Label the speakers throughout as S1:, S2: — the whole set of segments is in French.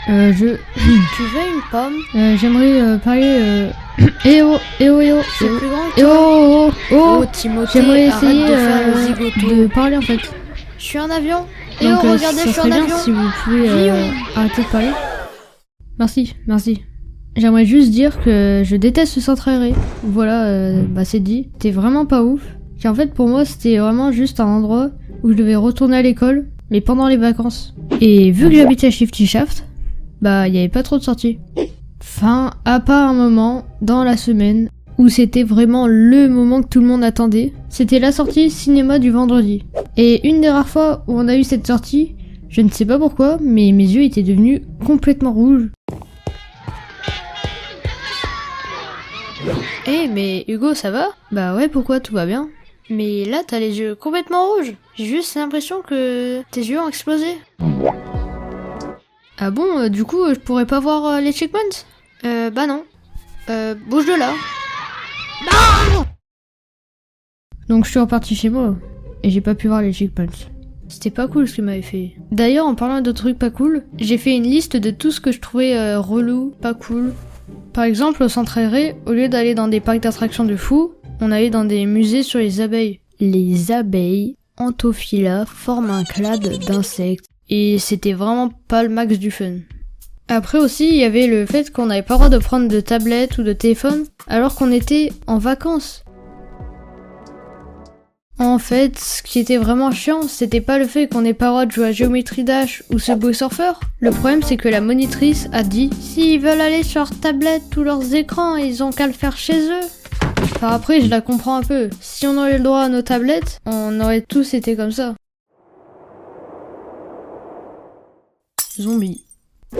S1: Tu veux une pomme?
S2: J'aimerais parler. Eh oh.
S1: C'est plus grand que
S2: Eh
S1: toi.
S2: oh.
S1: Timothée,
S2: J'aimerais
S1: arrête
S2: essayer
S1: de faire le zigoto.
S2: de parler en fait.
S1: Je suis en avion. Et
S2: Donc,
S1: oh, regardez,
S2: ça
S1: je suis en
S2: serait bien
S1: avion.
S2: si vous pouvez
S1: Vion.
S2: arrêter de parler. Merci. J'aimerais juste dire que je déteste ce centre aéré. Voilà, c'est dit. C'était vraiment pas ouf. En fait, pour moi, c'était vraiment juste un endroit où je devais retourner à l'école, mais pendant les vacances. Et vu que j'habitais à Shifty Shaft, il y avait pas trop de sorties. Enfin, à part un moment dans la semaine où c'était vraiment le moment que tout le monde attendait. C'était la sortie cinéma du vendredi. Et une des rares fois où on a eu cette sortie, je ne sais pas pourquoi, mais mes yeux étaient devenus complètement rouges.
S1: Mais Hugo, ça va?
S2: Bah ouais, pourquoi, tout va bien?
S1: Mais là, t'as les yeux complètement rouges. J'ai juste l'impression que tes yeux ont explosé.
S2: Ah bon, du coup, je pourrais pas voir les checkpoints?
S1: Bah non. Bouge de là.
S2: Donc je suis reparti chez moi, et j'ai pas pu voir les checkpoints. C'était pas cool ce qu'il m'avait fait. D'ailleurs, en parlant de trucs pas cool, j'ai fait une liste de tout ce que je trouvais relou, pas cool. Par exemple, au centre aéré, au lieu d'aller dans des parcs d'attractions de fous, on allait dans des musées sur les abeilles. Les abeilles, Anthophila, forment un clade d'insectes. Et c'était vraiment pas le max du fun. Après aussi, il y avait le fait qu'on n'avait pas le droit de prendre de tablette ou de téléphone alors qu'on était en vacances. En fait, ce qui était vraiment chiant, c'était pas le fait qu'on n'ait pas le droit de jouer à Geometry Dash ou Subway Surfer. Le problème, c'est que la monitrice a dit « S'ils veulent aller sur leur tablette ou leurs écrans, ils ont qu'à le faire chez eux ». Enfin après, je la comprends un peu. Si on aurait le droit à nos tablettes, on aurait tous été comme ça. Zombie.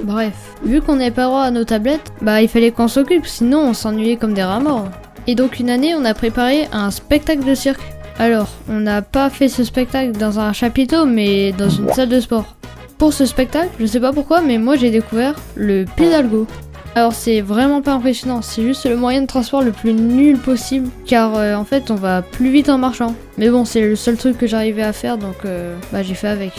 S2: Bref, vu qu'on n'avait pas le droit à nos tablettes, il fallait qu'on s'occupe, sinon on s'ennuyait comme des rats morts. Et donc une année, on a préparé un spectacle de cirque. Alors, on n'a pas fait ce spectacle dans un chapiteau, mais dans une salle de sport. Pour ce spectacle, je sais pas pourquoi, mais moi j'ai découvert le pédalgo. Alors c'est vraiment pas impressionnant, c'est juste le moyen de transport le plus nul possible, car en fait on va plus vite en marchant. Mais bon, c'est le seul truc que j'arrivais à faire, donc j'ai fait avec.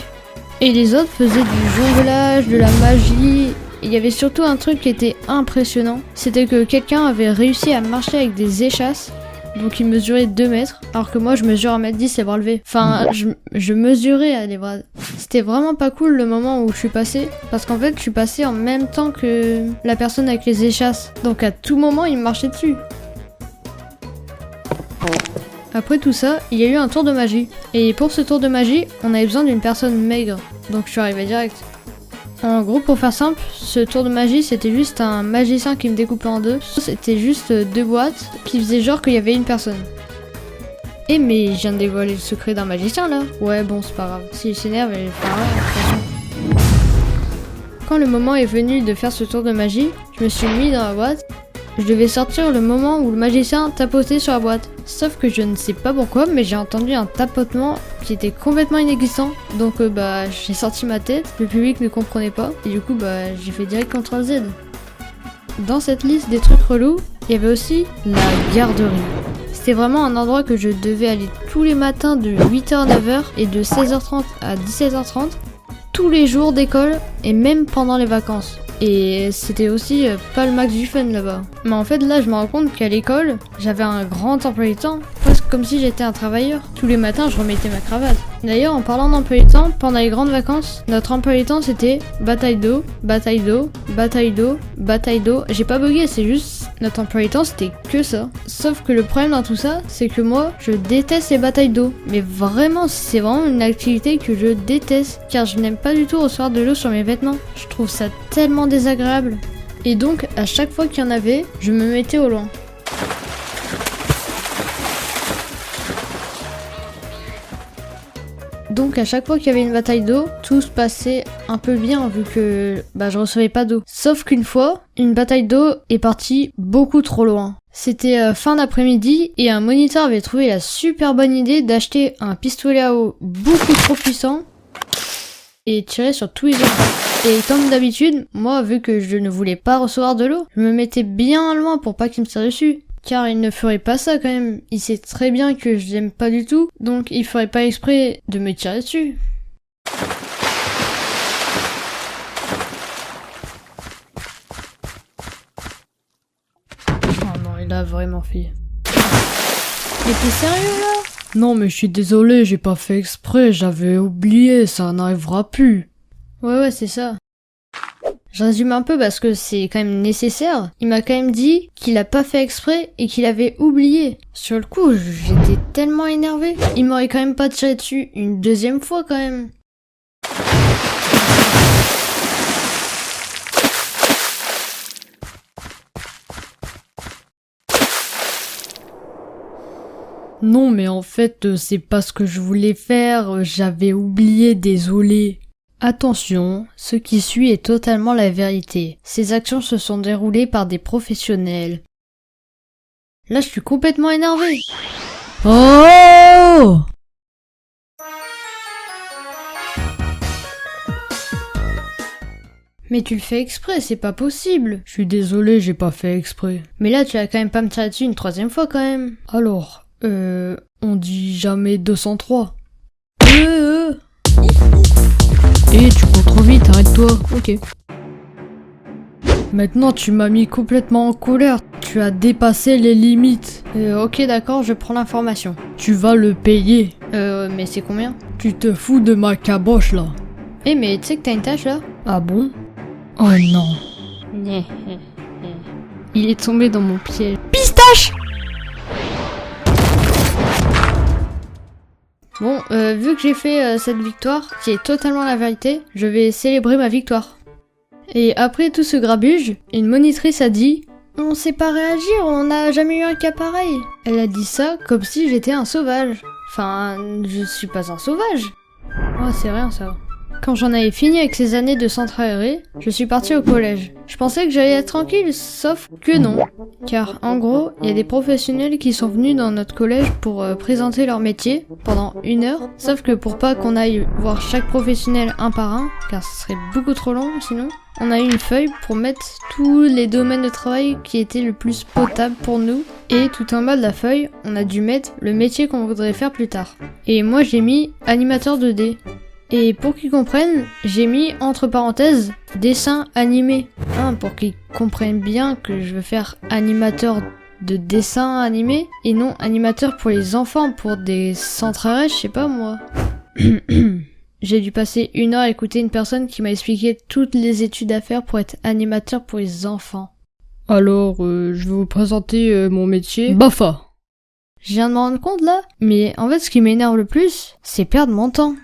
S2: Et les autres faisaient du jonglage, de la magie. Il y avait surtout un truc qui était impressionnant, c'était que quelqu'un avait réussi à marcher avec des échasses. Donc il mesurait 2 mètres, alors que moi je mesure 1m10 les bras levés. Enfin, je mesurais les bras. C'était vraiment pas cool le moment où je suis passée, parce qu'en fait je suis passée en même temps que la personne avec les échasses. Donc à tout moment il me marchait dessus. Après tout ça, il y a eu un tour de magie. Et pour ce tour de magie, on avait besoin d'une personne maigre. Donc je suis arrivée direct. En gros, pour faire simple, ce tour de magie, c'était juste un magicien qui me découpait en deux. C'était juste 2 boîtes qui faisaient genre qu'il y avait une personne. Mais je viens de dévoiler le secret d'un magicien là. Ouais, bon, c'est pas grave. S'il s'énerve, il fera rien. Quand le moment est venu de faire ce tour de magie, je me suis mis dans la boîte. Je devais sortir le moment où le magicien tapotait sur la boîte. Sauf que je ne sais pas pourquoi, mais j'ai entendu un tapotement qui était complètement inexistant. Donc j'ai sorti ma tête, le public ne comprenait pas. Et du coup j'ai fait direct CTRL Z. Dans cette liste des trucs relous, il y avait aussi la garderie. C'était vraiment un endroit que je devais aller tous les matins de 8h à 9h et de 16h30 à 17h30. Tous les jours d'école et même pendant les vacances. Et c'était aussi pas le max du fun là-bas. Mais en fait là je me rends compte qu'à l'école, j'avais un grand emploi du temps, presque comme si j'étais un travailleur. Tous les matins je remettais ma cravate. D'ailleurs en parlant d'emploi du temps, pendant les grandes vacances, notre emploi du temps c'était bataille d'eau, bataille d'eau, bataille d'eau, bataille d'eau. J'ai pas bugué, c'est juste notre emploi du temps c'était que ça. Sauf que le problème dans tout ça, c'est que moi je déteste les batailles d'eau. Mais vraiment, c'est vraiment une activité que je déteste, car je n'aime pas du tout recevoir de l'eau sur mes vêtements. Je trouve ça tellement désagréable. Et donc à chaque fois qu'il y en avait, je me mettais au loin. Donc à chaque fois qu'il y avait une bataille d'eau, tout se passait un peu bien vu que je recevais pas d'eau. Sauf qu'une fois, une bataille d'eau est partie beaucoup trop loin. C'était fin d'après-midi et un moniteur avait trouvé la super bonne idée d'acheter un pistolet à eau beaucoup trop puissant et tirer sur tous les autres. Et comme d'habitude, moi vu que je ne voulais pas recevoir de l'eau, je me mettais bien loin pour pas qu'il me tire dessus. Car il ne ferait pas ça quand même, il sait très bien que je l'aime pas du tout, donc il ferait pas exprès de me tirer dessus. la vraie Morphy. Mais t'es sérieux là? Non mais je suis désolé, j'ai pas fait exprès, j'avais oublié, ça n'arrivera plus. Ouais c'est ça. Je résume un peu parce que c'est quand même nécessaire. Il m'a quand même dit qu'il a pas fait exprès et qu'il avait oublié. Sur le coup, j'étais tellement énervé. Il m'aurait quand même pas tiré dessus une deuxième fois quand même. Non mais en fait, c'est pas ce que je voulais faire, j'avais oublié, désolé. Attention, ce qui suit est totalement la vérité. Ces actions se sont déroulées par des professionnels. Là, je suis complètement énervé. Oh! Mais tu le fais exprès, c'est pas possible. Je suis désolé, j'ai pas fait exprès. Mais là, tu vas quand même pas me tirer dessus une troisième fois quand même. Alors, on dit jamais 203. Eh, tu cours trop vite, arrête-toi. Ok. Maintenant, tu m'as mis complètement en colère. Tu as dépassé les limites. Ok, d'accord, je prends l'information. Tu vas le payer. Mais c'est combien? Tu te fous de ma caboche, là. Eh, mais tu sais que t'as une tâche, là? Ah bon? Oh non. Il est tombé dans mon piège. Pistache! Bon, vu que j'ai fait cette victoire, qui est totalement la vérité, je vais célébrer ma victoire. Et après tout ce grabuge, une monitrice a dit « On sait pas réagir, on n'a jamais eu un cas pareil ». Elle a dit ça comme si j'étais un sauvage. Enfin, je suis pas un sauvage. Oh, c'est rien ça. Quand j'en avais fini avec ces années de centre aéré, je suis partie au collège. Je pensais que j'allais être tranquille, sauf que non. Car en gros, il y a des professionnels qui sont venus dans notre collège pour présenter leur métier pendant 1 heure. Sauf que pour pas qu'on aille voir chaque professionnel un par un, car ce serait beaucoup trop long sinon, on a eu une feuille pour mettre tous les domaines de travail qui étaient le plus potables pour nous. Et tout en bas de la feuille, on a dû mettre le métier qu'on voudrait faire plus tard. Et moi j'ai mis animateur 2D. Et pour qu'ils comprennent, j'ai mis entre parenthèses dessin animé. Pour qu'ils comprennent bien que je veux faire animateur de dessin animé et non animateur pour les enfants, pour des centres arrêts, je sais pas moi. J'ai dû passer 1 heure à écouter une personne qui m'a expliqué toutes les études à faire pour être animateur pour les enfants. Alors, je vais vous présenter mon métier. Bafa. Je viens de me rendre compte là, mais en fait ce qui m'énerve le plus, c'est perdre mon temps.